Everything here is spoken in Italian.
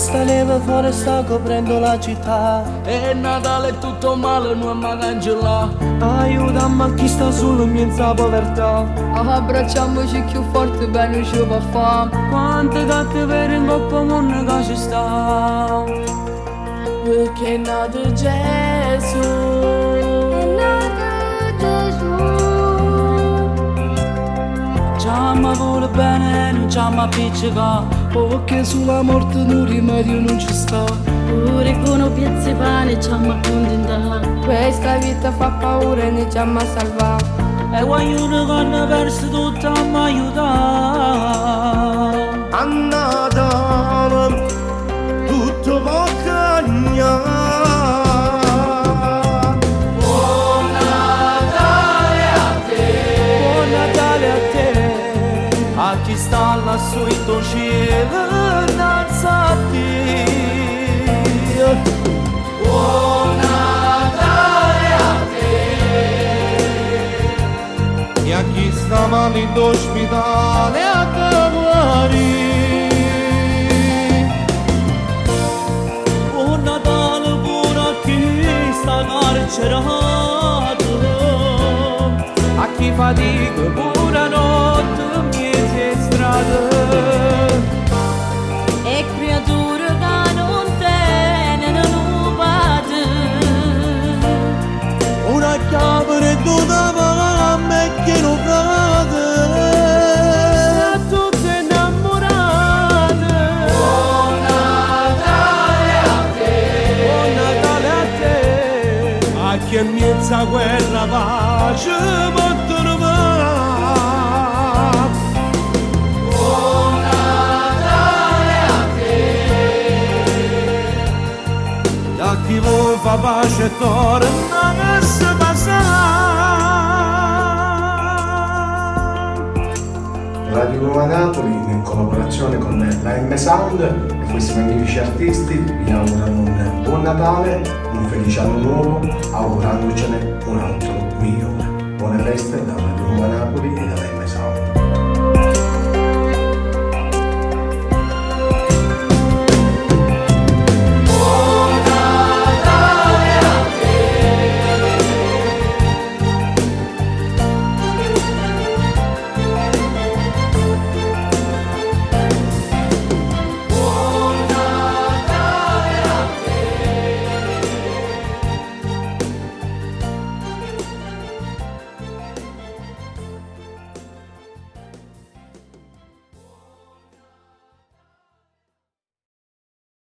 questa neve fuori sta coprendo la città. E Natale è tutto male, non mi cancella. Aiutammi a chi sta solo in mezzo povertà. Abbracciamoci più forte, bene ci va fa. Quante gatte per in coppa mondo che ci sta. Perché è nato Gesù. È nato Gesù. Chiama vuole bene, non chiama appiccica. Perché sulla morte un rimedio non ci sta. Pure con un piezzo di pane ci amma contenta. Questa vita fa paura e ne ci amma salvare. E vogliono che hanno perso tutto a mi aiutare. A Natale tutto può cambiare. Buon Natale a te. Buon Natale a te. A chi sta lassù in tuo cielo, innanzi a te. Buon Natale a te. E a chi stava in ospedale a guarire. Buon Natale pure a chi sta carcerato. A chi fatica pure a notte in mezzo a strada. E creature che non tengono un padre. Una chiave tutta mamma che non cade. A tutte innamorate. Buon Natale a te. Buon Natale a te. A chi in mezzo a quella pace può trovare. Buon Natale a te. A chi vuol fa pace e torna che si passa. Radio Roma Napoli, in collaborazione con la M Sound e questi magnifici artisti, vi augurano un buon Natale, un felice anno nuovo, augurandocene un altro migliore. Buone feste da Radio Roma Napoli e dalla M Sound.